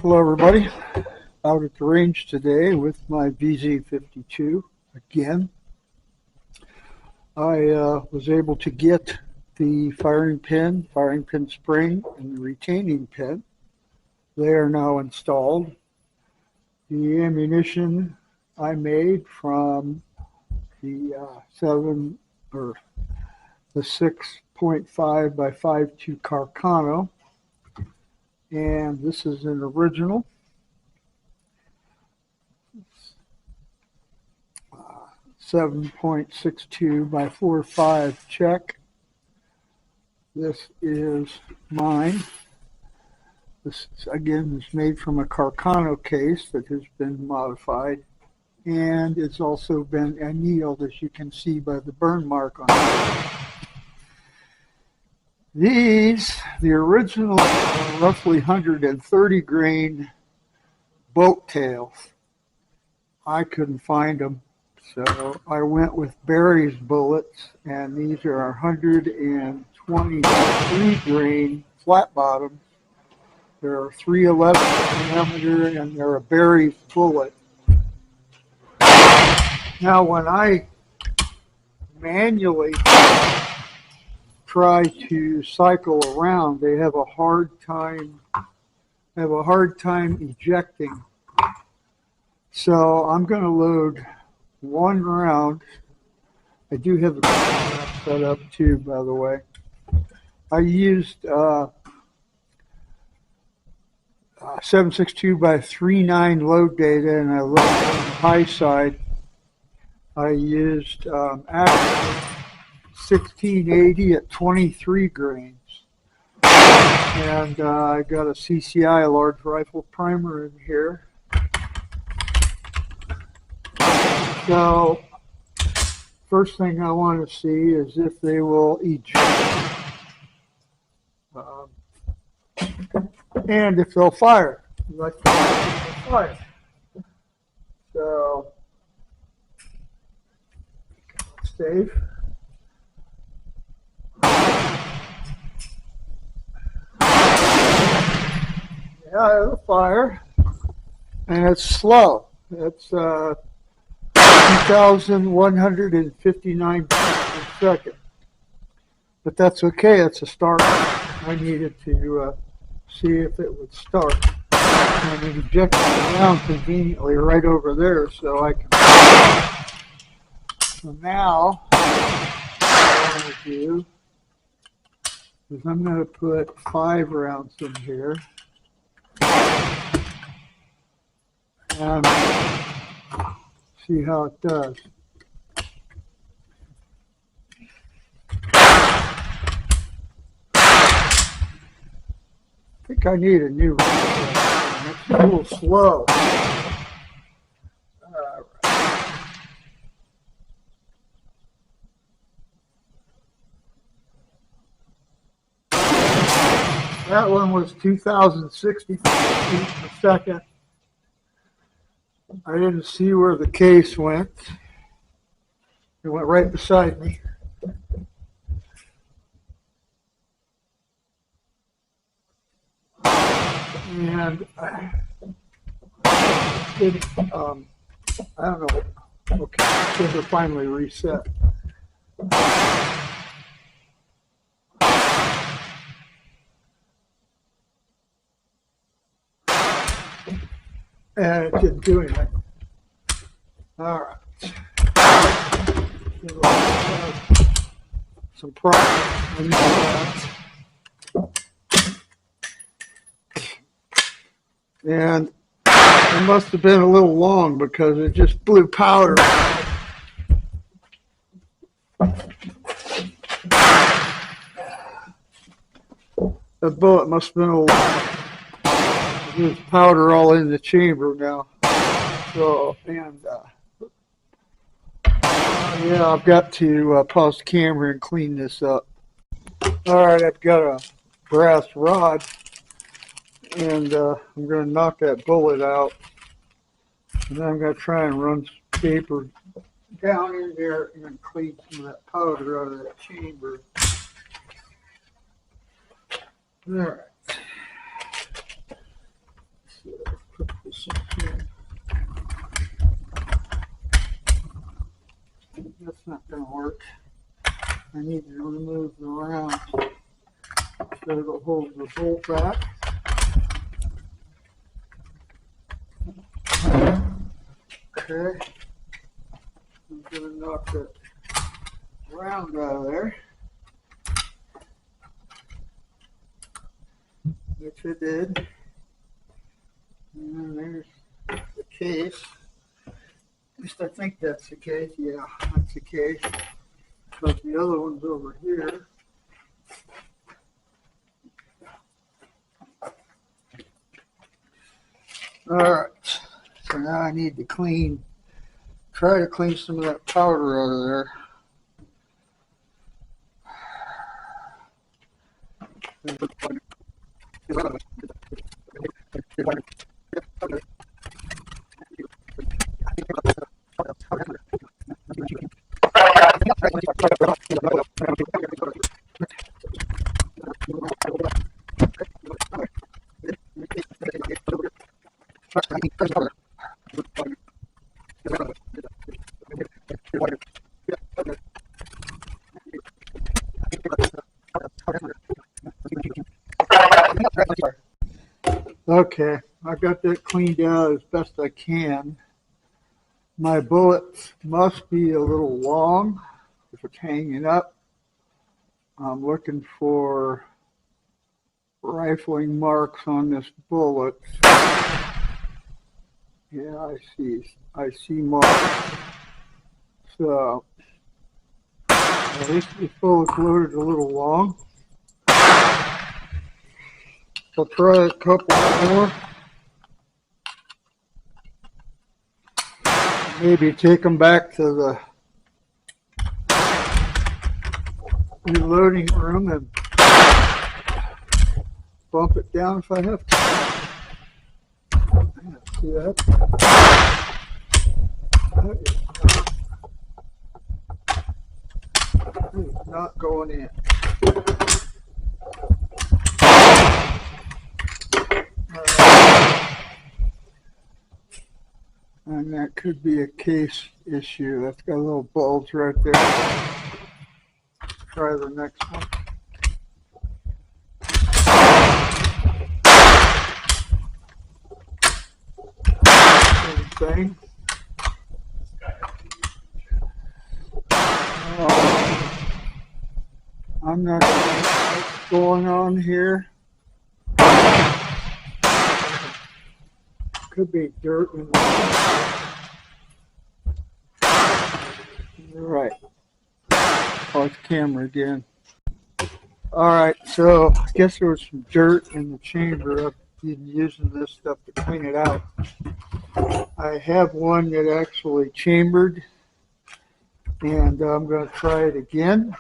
Hello everybody, out at the range today with my VZ52 again. I was able to get the firing pin spring, and the retaining pin. They are now installed. The ammunition I made from the 6.5 by 5.2 Carcano, and this is an original. 7.62 by 4.5 check. This is mine. This again is made from a Carcano case that has been modified, and it's also been annealed, as you can see by the burn mark on it. These, the original, are roughly 130 grain boat tails. I couldn't find them, so I went with Barry's bullets, and these are 123 grain flat bottoms. They're 311 diameter, and they're a Barry's bullet. Now, when I manually try to cycle around, they have a hard time ejecting. So I'm going to load one round. I do have the set up too, by the way. I used 7.62 by 3.9 load data, and I loaded on the high side. I used actually 1680 at 23 grains. And I got a CCI, a large rifle primer in here. So, first thing I want to see is if they will eject. And if they'll fire. Like they'll fire. So, safe. Yeah, it'll fire, and it's slow. It's 2,159 per second, but that's okay. It's a start. I needed to see if it would start, and it ejected around conveniently right over there, so I can. So now, what I'm going to do is I'm going to put 5 rounds in here. And see how it does. I think I need a new rifle. It's a little slow. That one was 2,060 feet per second. I didn't see where the case went. It went right beside me. And I don't know. Okay, things are finally reset. And it didn't do anything. All right. Some problems. And it must have been a little long because it just blew powder. That bullet must have been a little long. There's powder all in the chamber now. So, and yeah, I've got to pause the camera and clean this up. All right, I've got a brass rod, and I'm going to knock that bullet out. And then I'm going to try and run some paper down in there and clean some of that powder out of that chamber. All right. not going to work. I need to remove the round so it'll hold the bolt back. Okay, I'm going to knock that round out of there, which I did. And then there's the case. At least I think that's the case. Yeah, that's the case. But the other one's over here. All right. So now I need to try to clean some of that powder out of there. Okay, I got that cleaned out as best I can. My bullet must be a little long if it's hanging up. I'm looking for rifling marks on this bullet. Yeah, I see marks. So at least this bullet's loaded a little long. I'll try a couple more. Maybe take them back to the reloading room and bump it down if I have to. See that? That is not going in. And that could be a case issue. That's got a little bulge right there. Try the next one. Same thing. I'm not sure what's going on here. Could be dirt in the right. Oh, it's camera again. All right, so I guess there was some dirt in the chamber. I've been using this stuff to clean it out. I have one that actually chambered, and I'm going to try it again.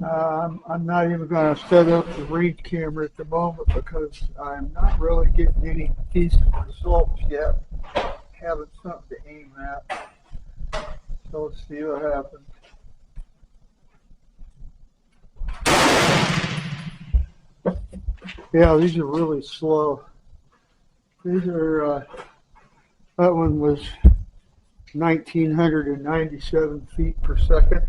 I'm not even going to set up the read camera at the moment because I'm not really getting any decent results yet. Having something to aim at. So let's see what happens. Yeah, these are really slow. These are, that one was 1,997 feet per second.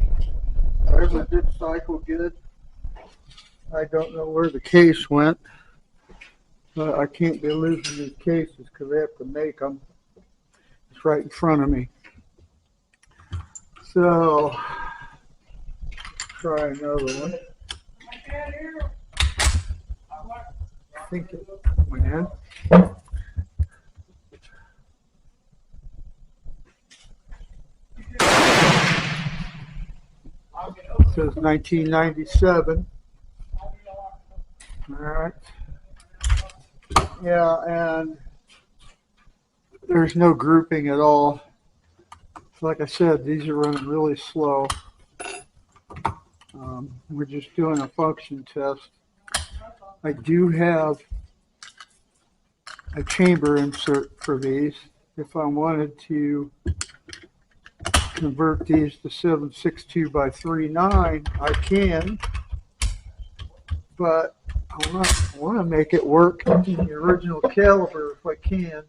Everything did cycle good. I don't know where the case went, but I can't be losing these cases because they have to make them. It's right in front of me. So, try another one. I think it went in. It says 1997. All right. Yeah, and there's no grouping at all. Like I said, these are running really slow. We're just doing a function test. I do have a chamber insert for these. If I wanted to convert these to 7.62 by 3.9, I can, but I want to make it work in the original caliber if I can.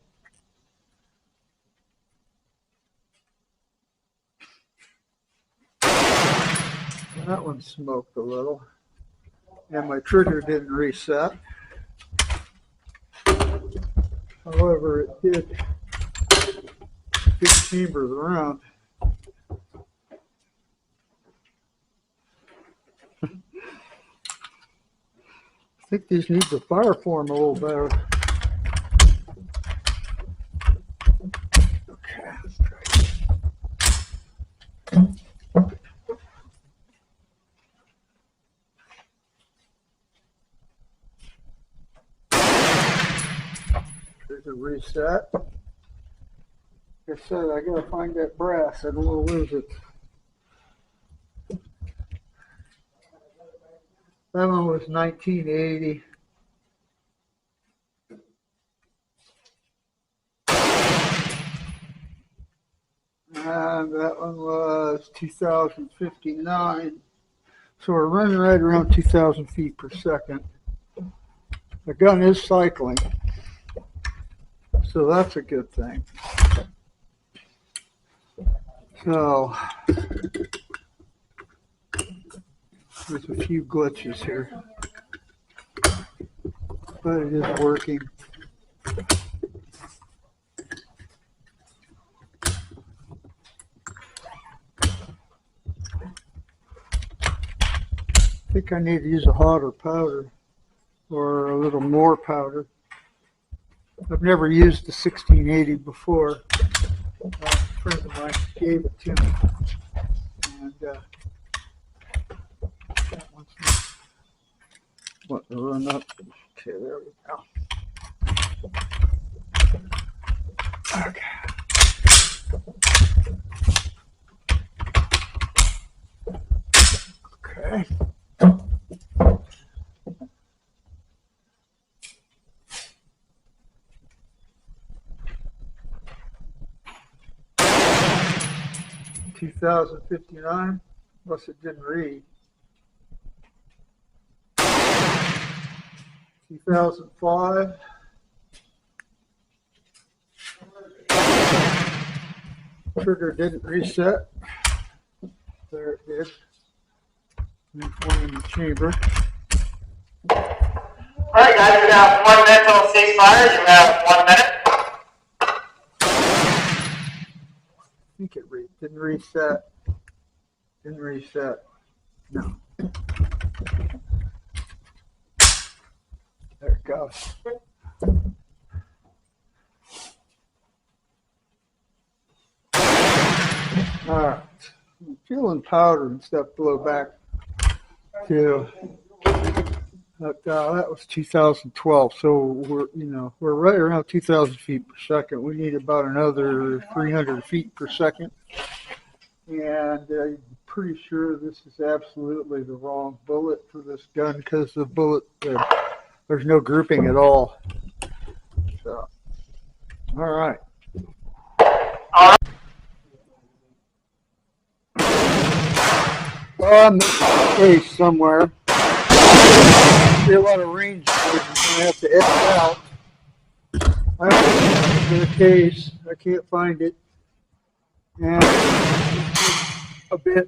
That one smoked a little. And my trigger didn't reset. However, it did get chambers around. I think these need to fire form a little better. Okay, let's try it. There's a reset. Like I said, I gotta find that brass. I don't want to lose it. That one was 1980. And that one was 2059. So we're running right around 2,000 feet per second. The gun is cycling, so that's a good thing. So there's a few glitches here, but it is working. I think I need to use a hotter powder or a little more powder. I've never used the 1680 before. A friend of mine gave it to me. And that one's what to run up. Okay, there we go. Okay. Okay. 2059, unless it didn't read. 2005. Trigger didn't reset. There it did. There's one in the chamber. Alright guys, we got 1 minute till ceasefire. You have 1 minute. I think it didn't reset. Didn't reset. No. There it goes. All right. I'm feeling powder and stuff blow back to. That was 2012. So we're right around 2,000 feet per second. We need about another 300 feet per second. And I'm pretty sure this is absolutely the wrong bullet for this gun because the bullet, there's no grouping at all. So, all right. On the case somewhere. See a lot of range. I'm gonna have to edit it out. I have to the case. I can't find it. And a bit.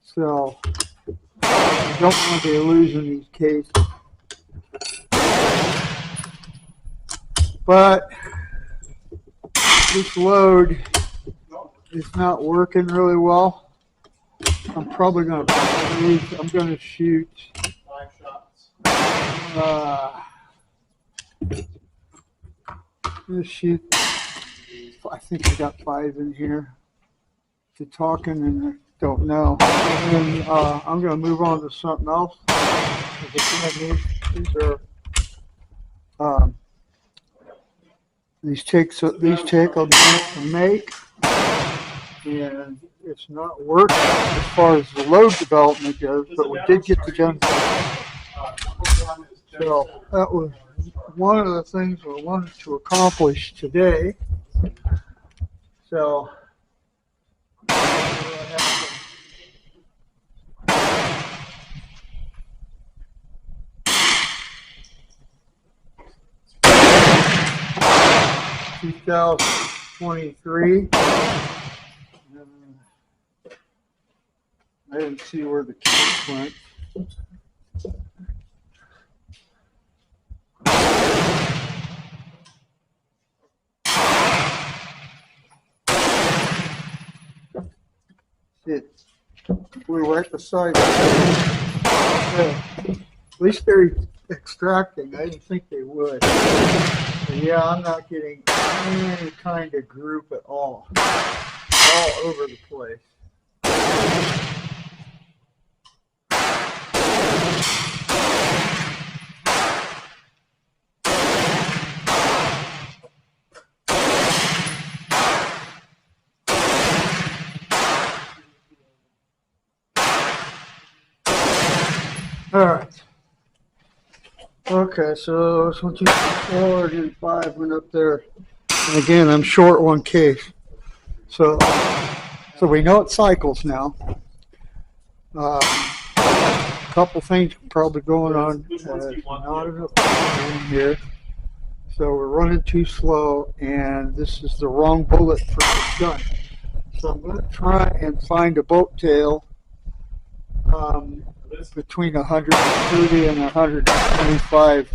So I don't want to lose in these cases. But this load is not working really well. I'm probably going to lose. I'm going to shoot 5 shots. I'm going to shoot. I think I got 5 in here. To talking and I don't know. And then I'm going to move on to something else. These are these take a minute to make, and it's not working as far as the load development goes. But we did get the gun. So that was one of the things we wanted to accomplish today. So. 2023. I didn't see where the case went. It flew right beside it. At least they're extracting. I didn't think they would. But yeah, I'm not getting any kind of group at all. All over the place. All right. Okay, so it's 1, 2, 3, 4, and 5 went up there. And again, I'm short one case. So we know it cycles now. A couple things probably going on. Not enough power in here. So we're running too slow, and this is the wrong bullet for the gun. So I'm going to try and find a boat tail between 130 and 125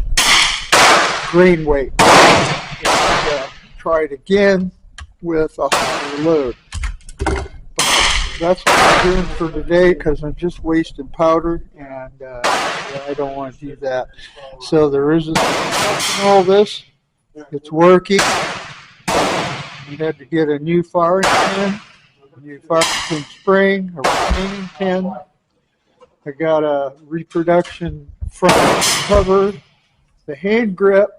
grain weight. And, try it again with a higher load. But that's what I'm doing for today because I'm just wasting powder, and I don't want to do that. So there is all this. It's working. We had to get a new firing pin, a new firing pin spring, a retaining pin. I got a reproduction front cover. The hand grip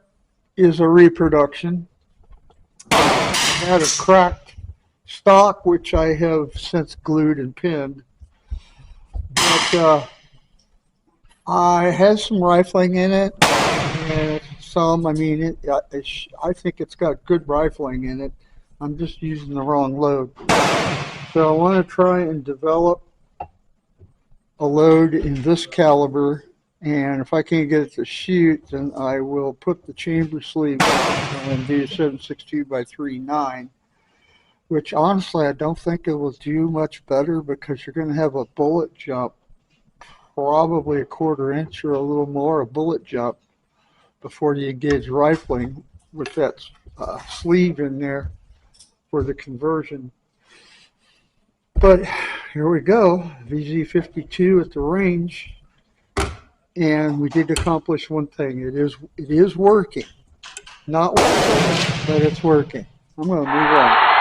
is a reproduction. I had a cracked stock, which I have since glued and pinned. But I had some rifling in it, and some, I mean, I think it's got good rifling in it. I'm just using the wrong load. So I want to try and develop a load in this caliber, and if I can't get it to shoot, then I will put the chamber sleeve and do 7.62 by 3.9, which honestly I don't think it will do much better because you're going to have a bullet jump, probably a 1/4 inch or a little more, a bullet jump before you engage rifling with that sleeve in there for the conversion. But here we go, VZ52 at the range, and we did accomplish one thing. It is working. Not working, but it's working. I'm going to move on.